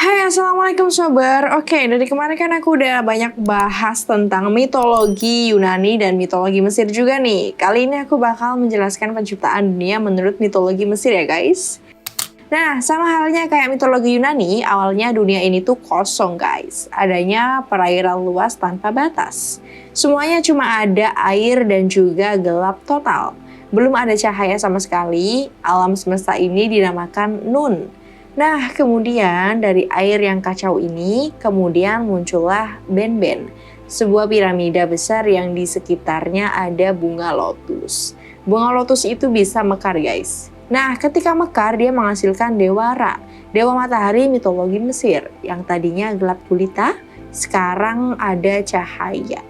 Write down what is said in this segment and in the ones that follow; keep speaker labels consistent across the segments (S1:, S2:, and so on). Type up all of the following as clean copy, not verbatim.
S1: Hai, assalamualaikum sobar. Oke, dari kemarin kan aku udah banyak bahas tentang mitologi Yunani dan mitologi Mesir juga nih. Kali ini aku bakal menjelaskan penciptaan dunia menurut mitologi Mesir ya guys. Nah, sama halnya kayak mitologi Yunani, awalnya dunia ini tuh kosong guys. Adanya perairan luas tanpa batas. Semuanya cuma ada air dan juga gelap total. Belum ada cahaya sama sekali, alam semesta ini dinamakan Nun. Nah, kemudian dari air yang kacau ini, kemudian muncullah Ben-Ben, sebuah piramida besar yang di sekitarnya ada bunga lotus. Bunga lotus itu bisa mekar guys. Nah, ketika mekar dia menghasilkan dewa Ra, dewa matahari mitologi Mesir, yang tadinya gelap gulita, sekarang ada cahaya.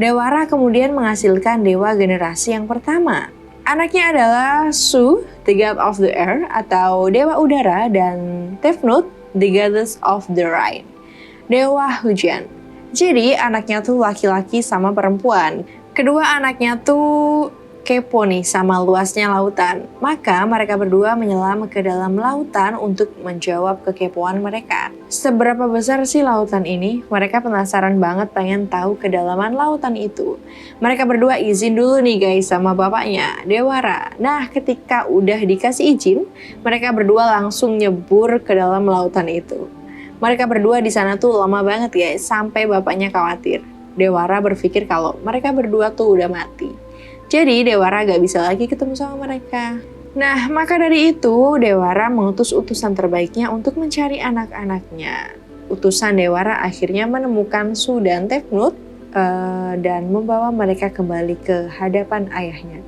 S1: Dewa Ra kemudian menghasilkan dewa generasi yang pertama. Anaknya adalah Su, the god of the air atau dewa udara, dan Tefnut, the goddess of the rain, dewa hujan. Jadi anaknya tuh laki-laki sama perempuan. Kedua anaknya tuh kepo nih sama luasnya lautan. Maka mereka berdua menyelam ke dalam lautan untuk menjawab kekepoan mereka. Seberapa besar sih lautan ini? Mereka penasaran banget pengen tahu kedalaman lautan itu. Mereka berdua izin dulu nih guys sama bapaknya, Dewa Ra. Nah, ketika udah dikasih izin, mereka berdua langsung nyebur ke dalam lautan itu. Mereka berdua di sana tuh lama banget guys, sampai bapaknya khawatir. Dewa Ra berpikir kalau mereka berdua tuh udah mati. Jadi Dewa Ra gak bisa lagi ketemu sama mereka. Nah, maka dari itu Dewa Ra mengutus utusan terbaiknya untuk mencari anak-anaknya. Utusan Dewa Ra akhirnya menemukan Su dan Tefnut dan membawa mereka kembali ke hadapan ayahnya.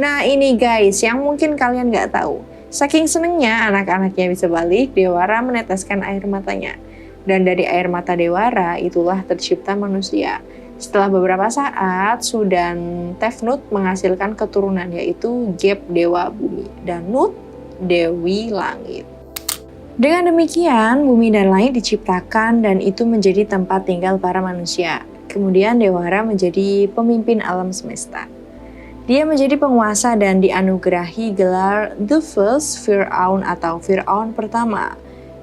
S1: Nah ini guys yang mungkin kalian gak tahu. Saking senengnya anak-anaknya bisa balik, Dewa Ra meneteskan air matanya. Dan dari air mata Dewa Ra itulah tercipta manusia. Setelah beberapa saat, Su dan Tefnut menghasilkan keturunan yaitu Geb Dewa Bumi dan Nut Dewi Langit. Dengan demikian, bumi dan langit diciptakan dan itu menjadi tempat tinggal para manusia. Kemudian Dewa Ra menjadi pemimpin alam semesta. Dia menjadi penguasa dan dianugerahi gelar The First Fir'aun atau Fir'aun pertama.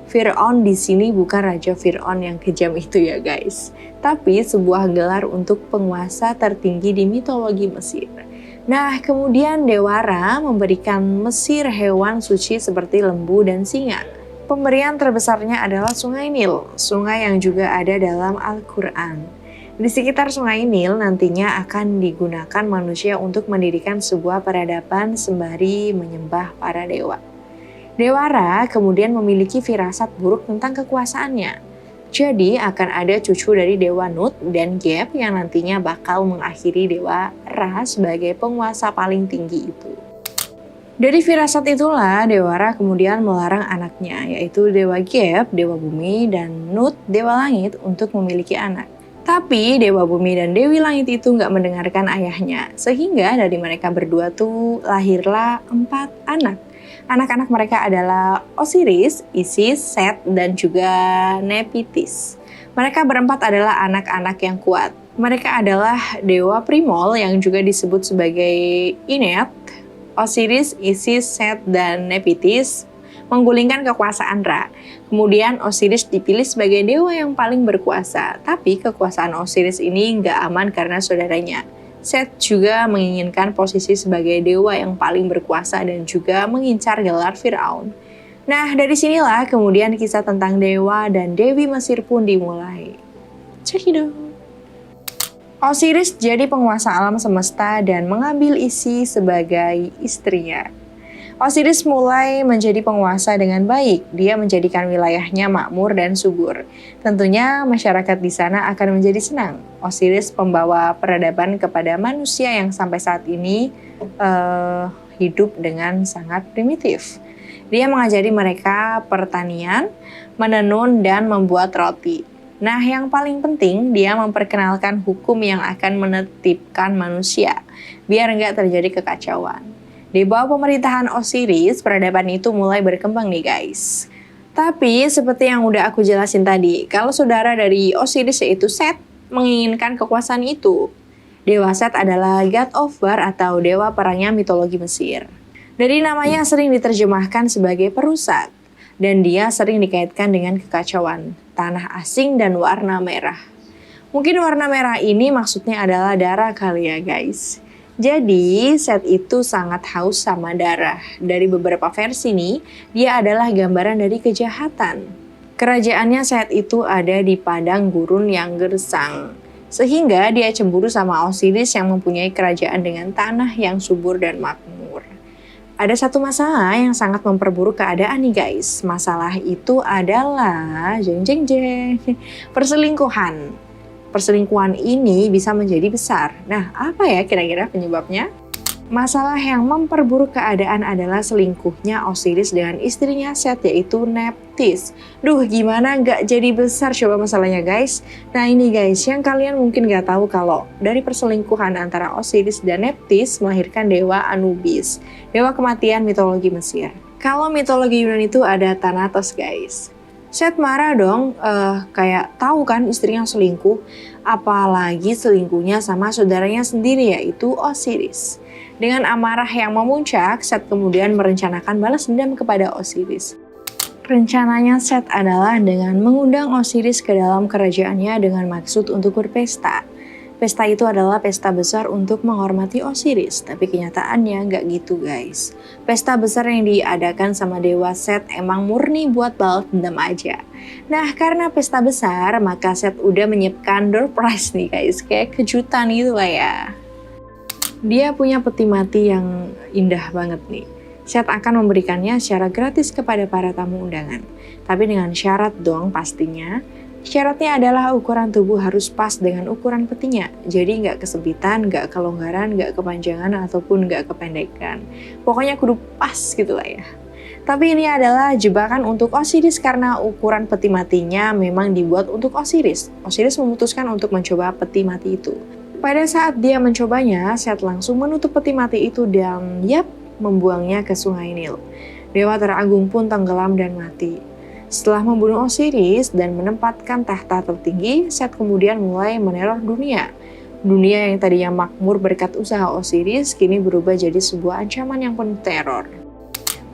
S1: Fir'aun di sini bukan Raja Fir'aun yang kejam itu ya guys, tapi sebuah gelar untuk penguasa tertinggi di mitologi Mesir. Nah, kemudian Dewa Ra memberikan Mesir hewan suci seperti lembu dan singa. Pemberian terbesarnya adalah Sungai Nil, sungai yang juga ada dalam Al-Quran. Di sekitar Sungai Nil nantinya akan digunakan manusia untuk mendirikan sebuah peradaban sembari menyembah para dewa. Dewa Ra kemudian memiliki firasat buruk tentang kekuasaannya. Jadi akan ada cucu dari Dewa Nut dan Geb yang nantinya bakal mengakhiri Dewa Ra sebagai penguasa paling tinggi itu. Dari firasat itulah Dewa Ra kemudian melarang anaknya yaitu Dewa Geb, Dewa Bumi, dan Nut, Dewa Langit untuk memiliki anak. Tapi Dewa Bumi dan Dewi Langit itu nggak mendengarkan ayahnya. Sehingga dari mereka berdua tuh lahirlah 4 anak. Anak-anak mereka adalah Osiris, Isis, Set, dan juga Nephthys. Mereka berempat adalah anak-anak yang kuat. Mereka adalah Dewa Primol yang juga disebut sebagai Inet. Osiris, Isis, Set, dan Nephthys menggulingkan kekuasaan Ra. Kemudian Osiris dipilih sebagai dewa yang paling berkuasa. Tapi kekuasaan Osiris ini nggak aman karena saudaranya. Set juga menginginkan posisi sebagai dewa yang paling berkuasa dan juga mengincar gelar Fir'aun. Nah, dari sinilah kemudian kisah tentang dewa dan dewi Mesir pun dimulai. Cekidot. Osiris jadi penguasa alam semesta dan mengambil Isis sebagai istrinya. Osiris mulai menjadi penguasa dengan baik. Dia menjadikan wilayahnya makmur dan subur. Tentunya masyarakat di sana akan menjadi senang. Osiris membawa peradaban kepada manusia yang sampai saat ini hidup dengan sangat primitif. Dia mengajari mereka pertanian, menenun, dan membuat roti. Nah, yang paling penting, dia memperkenalkan hukum yang akan menertibkan manusia, biar nggak terjadi kekacauan. Di bawah pemerintahan Osiris, peradaban itu mulai berkembang nih guys. Tapi seperti yang udah aku jelasin tadi, kalau saudara dari Osiris yaitu Set menginginkan kekuasaan itu. Dewa Set adalah God of War atau dewa perangnya mitologi Mesir. Dari namanya sering diterjemahkan sebagai perusak. Dan dia sering dikaitkan dengan kekacauan, tanah asing dan warna merah. Mungkin warna merah ini maksudnya adalah darah kali ya guys. Jadi Seth itu sangat haus sama darah. Dari beberapa versi nih, dia adalah gambaran dari kejahatan. Kerajaannya Seth itu ada di padang gurun yang gersang. Sehingga dia cemburu sama Osiris yang mempunyai kerajaan dengan tanah yang subur dan makmur. Ada satu masalah yang sangat memperburuk keadaan nih guys. Masalah itu adalah jeng jeng jeng, perselingkuhan. Perselingkuhan ini bisa menjadi besar. Nah, apa ya kira-kira penyebabnya? Masalah yang memperburuk keadaan adalah selingkuhnya Osiris dengan istrinya Seth yaitu Nephthys. Duh, gimana nggak jadi besar coba masalahnya guys? Nah ini guys, yang kalian mungkin nggak tahu kalau dari perselingkuhan antara Osiris dan Nephthys melahirkan dewa Anubis, dewa kematian mitologi Mesir. Kalau mitologi Yunani itu ada Thanatos guys. Seth marah dong, kayak tahu kan istrinya selingkuh, apalagi selingkuhnya sama saudaranya sendiri yaitu Osiris. Dengan amarah yang memuncak, Seth kemudian merencanakan balas dendam kepada Osiris. Rencananya Seth adalah dengan mengundang Osiris ke dalam kerajaannya dengan maksud untuk berpesta. Pesta itu adalah pesta besar untuk menghormati Osiris, tapi kenyataannya nggak gitu guys. Pesta besar yang diadakan sama Dewa Seth emang murni buat balas dendam aja. Nah karena pesta besar, maka Seth udah menyiapkan door prize nih guys, kayak kejutan gitu lah ya. Dia punya peti mati yang indah banget nih. Seth akan memberikannya secara gratis kepada para tamu undangan. Tapi dengan syarat dong pastinya. Syaratnya adalah ukuran tubuh harus pas dengan ukuran petinya. Jadi nggak kesempitan, nggak kelonggaran, nggak kepanjangan, ataupun nggak kependekan. Pokoknya kudu pas gitu lah ya. Tapi ini adalah jebakan untuk Osiris karena ukuran peti matinya memang dibuat untuk Osiris. Osiris memutuskan untuk mencoba peti mati itu. Pada saat dia mencobanya, Seth langsung menutup peti mati itu dan membuangnya ke sungai Nil. Dewa teragung pun tenggelam dan mati. Setelah membunuh Osiris dan menempatkan tahta tertinggi, Seth kemudian mulai meneror dunia. Dunia yang tadinya makmur berkat usaha Osiris, kini berubah jadi sebuah ancaman yang penuh teror.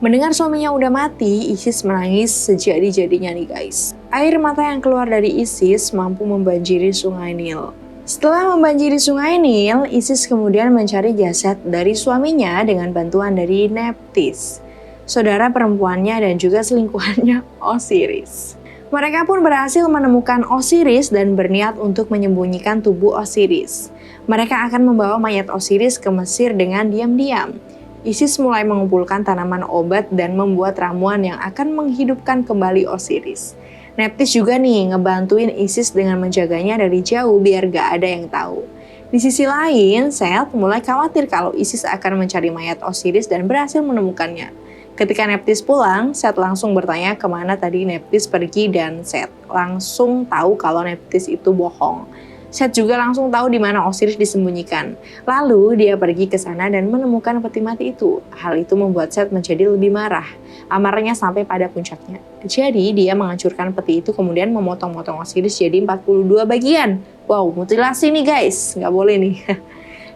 S1: Mendengar suaminya udah mati, Isis menangis sejadi-jadinya nih guys. Air mata yang keluar dari Isis mampu membanjiri sungai Nil. Setelah membanjiri sungai Nil, Isis kemudian mencari jasad dari suaminya dengan bantuan dari Nephthys, saudara perempuannya dan juga selingkuhannya Osiris. Mereka pun berhasil menemukan Osiris dan berniat untuk menyembunyikan tubuh Osiris. Mereka akan membawa mayat Osiris ke Mesir dengan diam-diam. Isis mulai mengumpulkan tanaman obat dan membuat ramuan yang akan menghidupkan kembali Osiris. Nephthys juga nih ngebantuin Isis dengan menjaganya dari jauh biar gak ada yang tahu. Di sisi lain, Seth mulai khawatir kalau Isis akan mencari mayat Osiris dan berhasil menemukannya. Ketika Nephthys pulang, Seth langsung bertanya kemana tadi Nephthys pergi dan Seth langsung tahu kalau Nephthys itu bohong. Seth juga langsung tahu di mana Osiris disembunyikan. Lalu dia pergi ke sana dan menemukan peti mati itu. Hal itu membuat Seth menjadi lebih marah. Amarahnya sampai pada puncaknya. Jadi dia menghancurkan peti itu kemudian memotong-motong Osiris jadi 42 bagian. Wow, mutilasi nih guys, nggak boleh nih.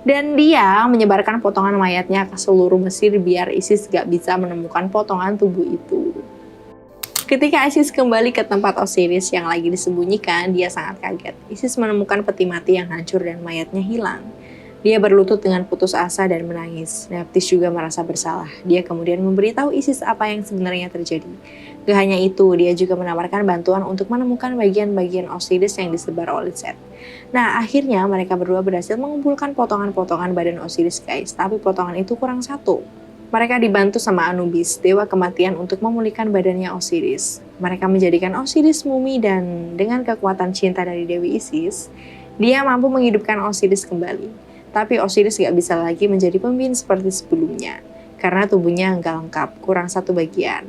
S1: Dan dia menyebarkan potongan mayatnya ke seluruh Mesir biar Isis gak bisa menemukan potongan tubuh itu. Ketika Isis kembali ke tempat Osiris yang lagi disembunyikan, dia sangat kaget. Isis menemukan peti mati yang hancur dan mayatnya hilang. Dia berlutut dengan putus asa dan menangis. Nephthys juga merasa bersalah. Dia kemudian memberitahu Isis apa yang sebenarnya terjadi. Gak hanya itu, dia juga menawarkan bantuan untuk menemukan bagian-bagian Osiris yang disebar oleh Seth. Nah, akhirnya mereka berdua berhasil mengumpulkan potongan-potongan badan Osiris guys, tapi potongan itu kurang satu. Mereka dibantu sama Anubis, dewa kematian untuk memulihkan badannya Osiris. Mereka menjadikan Osiris mumi dan dengan kekuatan cinta dari Dewi Isis, dia mampu menghidupkan Osiris kembali. Tapi Osiris gak bisa lagi menjadi pemimpin seperti sebelumnya, karena tubuhnya nggak lengkap, kurang satu bagian.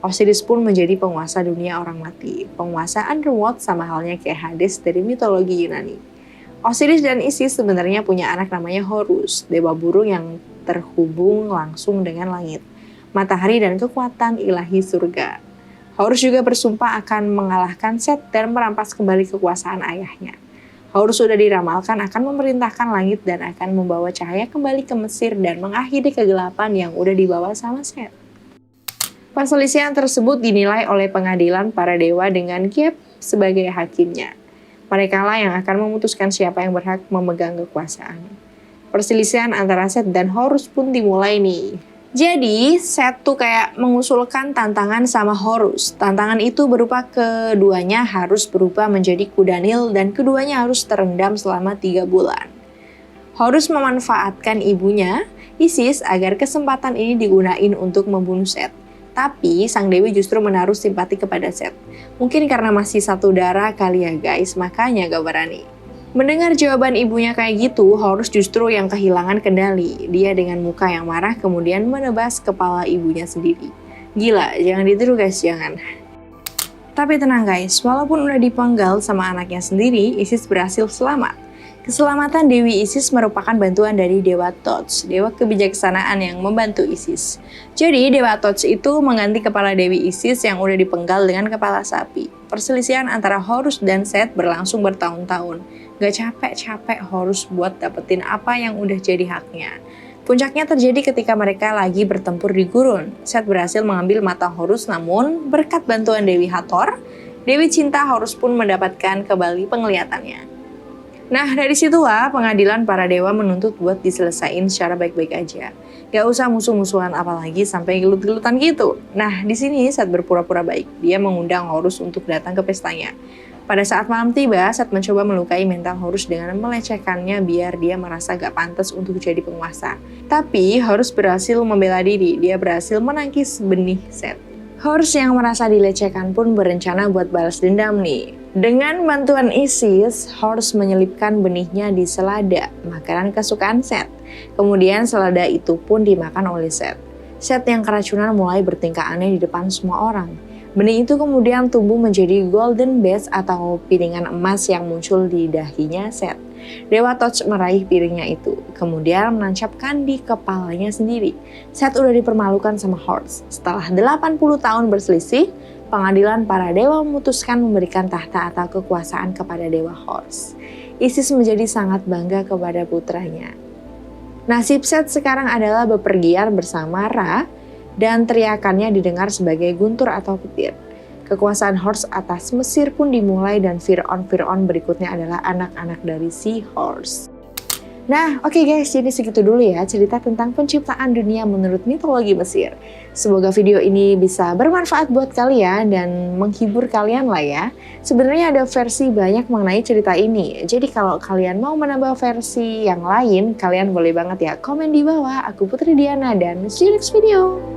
S1: Osiris pun menjadi penguasa dunia orang mati, penguasa underworld sama halnya kayak Hades dari mitologi Yunani. Osiris dan Isis sebenarnya punya anak namanya Horus, dewa burung yang terhubung langsung dengan langit, matahari dan kekuatan ilahi surga. Horus juga bersumpah akan mengalahkan Seth dan merampas kembali kekuasaan ayahnya. Horus sudah diramalkan akan memerintahkan langit dan akan membawa cahaya kembali ke Mesir dan mengakhiri kegelapan yang udah dibawa sama Seth. Perselisihan tersebut dinilai oleh pengadilan para dewa dengan Geb sebagai hakimnya. Mereka lah yang akan memutuskan siapa yang berhak memegang kekuasaan. Perselisihan antara Set dan Horus pun dimulai nih. Jadi, Set tuh kayak mengusulkan tantangan sama Horus. Tantangan itu berupa keduanya harus berubah menjadi kuda Nil dan keduanya harus terendam selama 3 bulan. Horus memanfaatkan ibunya, Isis, agar kesempatan ini digunain untuk membunuh Set. Tapi, sang dewi justru menaruh simpati kepada Set. Mungkin karena masih satu darah kali ya guys, makanya gak berani. Mendengar jawaban ibunya kayak gitu, Horus justru yang kehilangan kendali. Dia dengan muka yang marah kemudian menebas kepala ibunya sendiri. Gila, jangan ditiru guys, jangan. Tapi tenang guys, walaupun udah dipenggal sama anaknya sendiri, Isis berhasil selamat. Keselamatan Dewi Isis merupakan bantuan dari Dewa Thoth, dewa kebijaksanaan yang membantu Isis. Jadi Dewa Thoth itu mengganti kepala Dewi Isis yang udah dipenggal dengan kepala sapi. Perselisihan antara Horus dan Set berlangsung bertahun-tahun. Gak capek-capek Horus buat dapetin apa yang udah jadi haknya. Puncaknya terjadi ketika mereka lagi bertempur di gurun. Set berhasil mengambil mata Horus, namun berkat bantuan Dewi Hathor, Dewi Cinta, Horus pun mendapatkan kembali penglihatannya. Nah, dari situlah pengadilan para dewa menuntut buat diselesain secara baik-baik aja. Gak usah musuh-musuhan apalagi sampai gelut-gelutan gitu. Nah, di sini Set berpura-pura baik. Dia mengundang Horus untuk datang ke pestanya. Pada saat malam tiba, Set mencoba melukai mental Horus dengan melecehkannya biar dia merasa gak pantas untuk jadi penguasa. Tapi, Horus berhasil membela diri. Dia berhasil menangkis benih Set. Horus yang merasa dilecehkan pun berencana buat balas dendam nih. Dengan bantuan Isis, Horus menyelipkan benihnya di selada, makanan kesukaan Set. Kemudian selada itu pun dimakan oleh Set. Set yang keracunan mulai bertingkah aneh di depan semua orang. Benih itu kemudian tumbuh menjadi golden base atau piringan emas yang muncul di dahinya Set. Dewa Thoth meraih piringnya itu, kemudian menancapkan di kepalanya sendiri. Set udah dipermalukan sama Horus. Setelah 80 tahun berselisih, pengadilan para dewa memutuskan memberikan tahta atau kekuasaan kepada Dewa Horus. Isis menjadi sangat bangga kepada putranya. Nasib Set sekarang adalah bepergian bersama Ra, dan teriakannya didengar sebagai guntur atau petir. Kekuasaan Horus atas Mesir pun dimulai dan Fir'aun berikutnya adalah anak-anak dari si Horus. Nah, oke guys, jadi segitu dulu ya cerita tentang penciptaan dunia menurut mitologi Mesir. Semoga video ini bisa bermanfaat buat kalian dan menghibur kalian lah ya. Sebenarnya ada versi banyak mengenai cerita ini. Jadi kalau kalian mau menambah versi yang lain, kalian boleh banget ya komen di bawah. Aku Putri Diana dan see you next video.